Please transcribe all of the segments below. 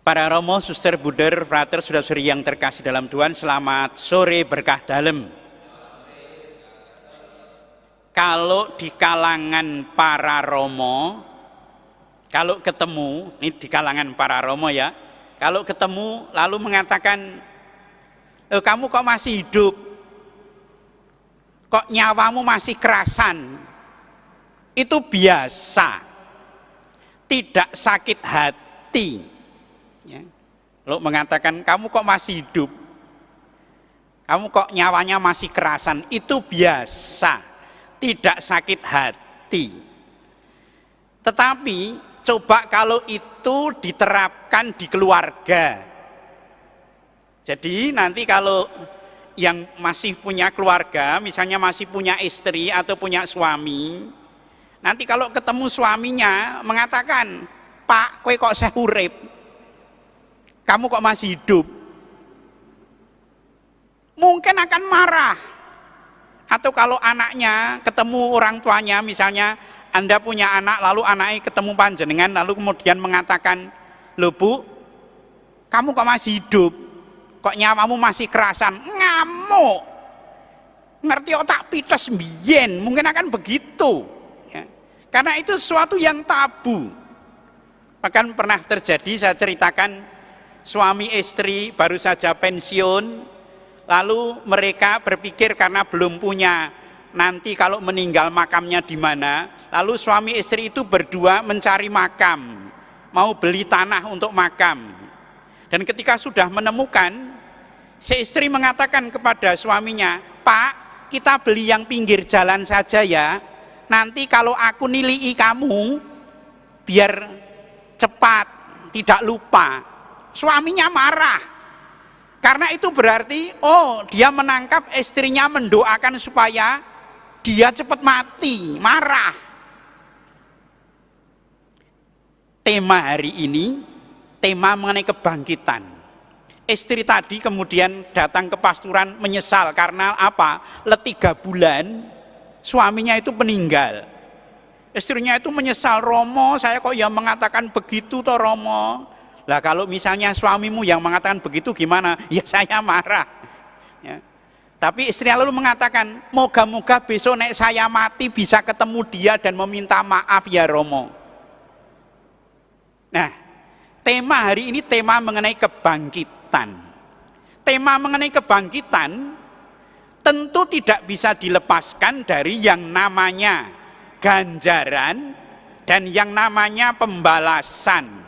Para romo, suster, buder, frater, saudara-saudari yang terkasih dalam Tuhan, selamat sore berkah dalem. Kalau di kalangan para romo, kalau ketemu, ini di kalangan para romo ya, kalau ketemu lalu mengatakan, kamu kok masih hidup? Kok nyawamu masih kerasan? Itu biasa, tidak sakit hati. Ya. Lalu mengatakan kamu kok masih hidup, kamu kok nyawanya masih kerasan, itu biasa, tidak sakit hati. Tetapi coba kalau itu diterapkan di keluarga. Jadi nanti kalau yang masih punya keluarga, misalnya masih punya istri atau punya suami, nanti kalau ketemu suaminya mengatakan, Pak, kowe kok saya urip, kamu kok masih hidup, mungkin akan marah. Atau kalau anaknya ketemu orang tuanya, misalnya Anda punya anak, lalu anaknya ketemu panjenengan, lalu kemudian mengatakan, loh Bu, kamu kok masih hidup, kok nyawamu masih kerasan, ngamuk, ngerti otak pites mbiyen, mungkin akan begitu ya. Karena itu sesuatu yang tabu. Bahkan pernah terjadi, saya ceritakan, suami istri baru saja pensiun, lalu mereka berpikir karena belum punya nanti kalau meninggal makamnya di mana, lalu suami istri itu berdua mencari makam, mau beli tanah untuk makam. Dan ketika sudah menemukan, si istri mengatakan kepada suaminya, Pak, kita beli yang pinggir jalan saja ya, nanti kalau aku nilai kamu biar cepat, tidak lupa. Suaminya marah, karena itu berarti, dia menangkap istrinya mendoakan supaya dia cepat mati, marah. Tema hari ini, tema mengenai kebangkitan. Istri tadi kemudian datang ke pasturan menyesal, karena apa? 3 bulan, suaminya itu meninggal. Istrinya itu menyesal, Romo, saya kok ya mengatakan begitu toh Romo. Lah kalau misalnya suamimu yang mengatakan begitu gimana? Ya saya marah ya. Tapi istrinya lalu mengatakan, moga-moga besok nek saya mati bisa ketemu dia dan meminta maaf ya Romo. Nah, tema hari ini tema mengenai kebangkitan. Tema mengenai kebangkitan tentu tidak bisa dilepaskan dari yang namanya ganjaran dan yang namanya pembalasan.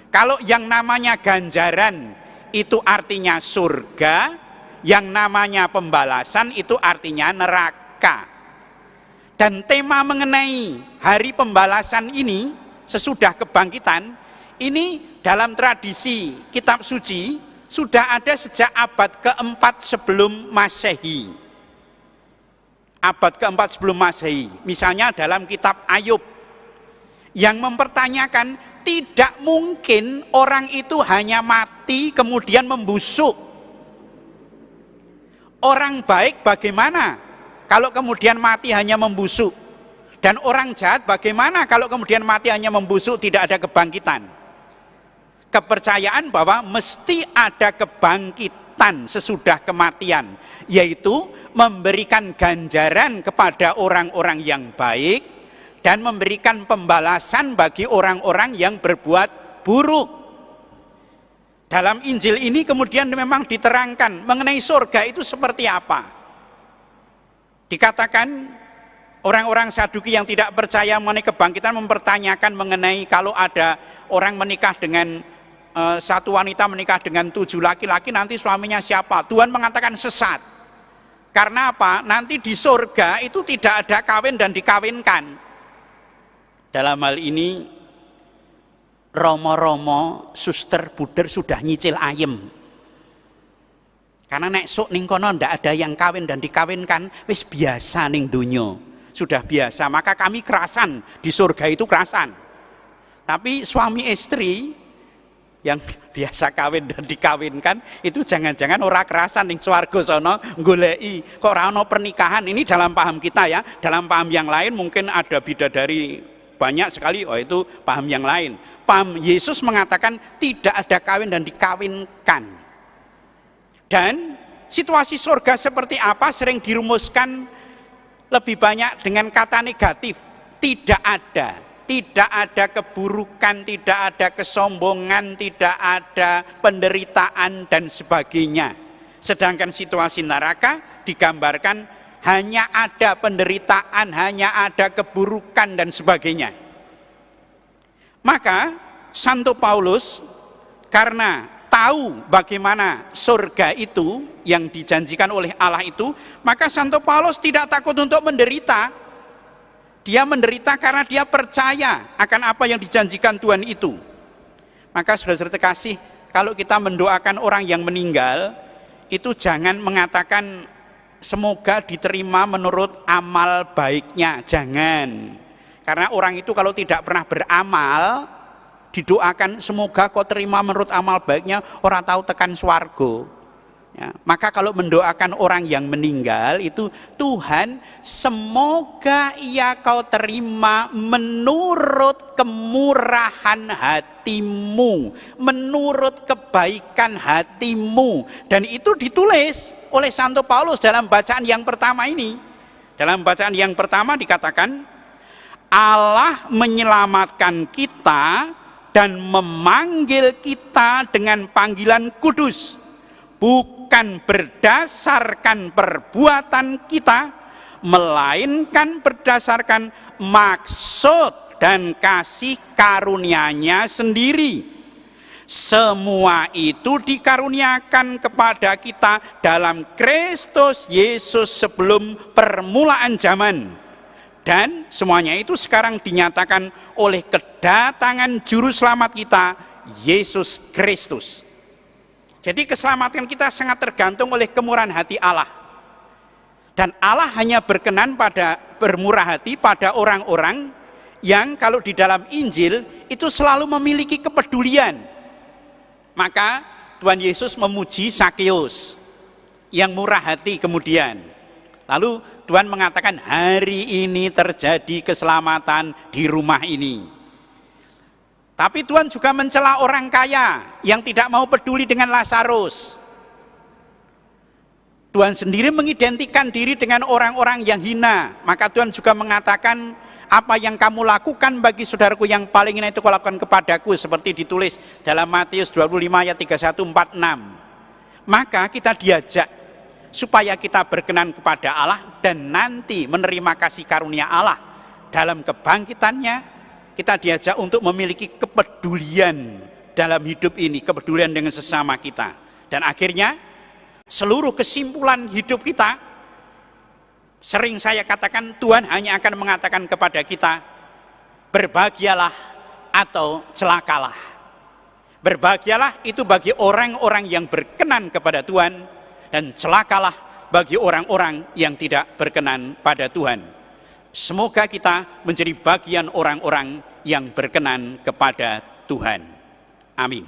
Kalau yang namanya ganjaran itu artinya surga, yang namanya pembalasan itu artinya neraka. Dan tema mengenai hari pembalasan ini sesudah kebangkitan, ini dalam tradisi kitab suci sudah ada sejak abad keempat sebelum Masehi. Abad keempat sebelum Masehi, misalnya dalam kitab Ayub, yang mempertanyakan tidak mungkin orang itu hanya mati kemudian membusuk. Orang baik bagaimana kalau kemudian mati hanya membusuk? Dan orang jahat bagaimana kalau kemudian mati hanya membusuk, tidak ada kebangkitan? Kepercayaan bahwa mesti ada kebangkitan sesudah kematian, yaitu memberikan ganjaran kepada orang-orang yang baik dan memberikan pembalasan bagi orang-orang yang berbuat buruk. Dalam Injil ini kemudian memang diterangkan mengenai surga itu seperti apa. Dikatakan orang-orang Saduki yang tidak percaya mengenai kebangkitan mempertanyakan mengenai kalau ada orang menikah dengan satu wanita menikah dengan 7 laki-laki, nanti suaminya siapa? Tuhan mengatakan sesat. Karena apa? Nanti di surga itu tidak ada kawin dan dikawinkan. Dalam hal ini romo-romo, suster, buder sudah nyicil ayem. Karena nek sok ning kono ndak ada yang kawin dan dikawinkan, wis biasa ning dunyo. Sudah biasa, maka kami kerasan, di surga itu kerasan. Tapi suami istri yang biasa kawin dan dikawinkan itu jangan-jangan ora kerasan ning swarga sono goleki kok ora ono pernikahan. Ini dalam paham kita ya. Dalam paham yang lain mungkin ada bidadari banyak sekali, oh itu paham yang lain. Paham Yesus mengatakan tidak ada kawin dan dikawinkan. Dan situasi surga seperti apa sering dirumuskan lebih banyak dengan kata negatif. Tidak ada keburukan, tidak ada kesombongan, tidak ada penderitaan dan sebagainya. Sedangkan situasi neraka digambarkan hanya ada penderitaan, hanya ada keburukan dan sebagainya. Maka Santo Paulus karena tahu bagaimana surga itu yang dijanjikan oleh Allah itu, maka Santo Paulus tidak takut untuk menderita. Dia menderita karena dia percaya akan apa yang dijanjikan Tuhan itu. Maka saudara-saudara terkasih, kalau kita mendoakan orang yang meninggal, itu jangan mengatakan semoga diterima menurut amal baiknya, jangan. Karena orang itu kalau tidak pernah beramal, didoakan semoga kau terima menurut amal baiknya, orang tahu tekan swargo. Ya, maka kalau mendoakan orang yang meninggal itu, Tuhan semoga ia kau terima menurut kemurahan hatimu, menurut kebaikan hatimu. Dan itu ditulis oleh Santo Paulus dalam bacaan yang pertama ini. Dalam bacaan yang pertama dikatakan, Allah menyelamatkan kita dan memanggil kita dengan panggilan kudus, bukan berdasarkan perbuatan kita, melainkan berdasarkan maksud dan kasih karunia-Nya sendiri. Semua itu dikaruniakan kepada kita dalam Kristus Yesus sebelum permulaan zaman. Dan semuanya itu sekarang dinyatakan oleh kedatangan Juru Selamat kita, Yesus Kristus. Jadi keselamatan kita sangat tergantung oleh kemurahan hati Allah. Dan Allah hanya berkenan pada bermurah hati pada orang-orang yang kalau di dalam Injil itu selalu memiliki kepedulian. Maka Tuhan Yesus memuji Sakeus yang murah hati kemudian. Lalu Tuhan mengatakan hari ini terjadi keselamatan di rumah ini. Tapi Tuhan juga mencela orang kaya yang tidak mau peduli dengan Lazarus. Tuhan sendiri mengidentikan diri dengan orang-orang yang hina. Maka Tuhan juga mengatakan, apa yang kamu lakukan bagi saudaraku yang paling hina itu kau lakukan kepadaku, seperti ditulis dalam Matius 25 ayat 31-46. Maka kita diajak supaya kita berkenan kepada Allah dan nanti menerima kasih karunia Allah dalam kebangkitannya. Kita diajak untuk memiliki kepedulian dalam hidup ini, kepedulian dengan sesama kita. Dan akhirnya seluruh kesimpulan hidup kita, sering saya katakan Tuhan hanya akan mengatakan kepada kita, berbahagialah atau celakalah. Berbahagialah itu bagi orang-orang yang berkenan kepada Tuhan, dan celakalah bagi orang-orang yang tidak berkenan pada Tuhan. Semoga kita menjadi bagian orang-orang yang berkenan kepada Tuhan. Amin.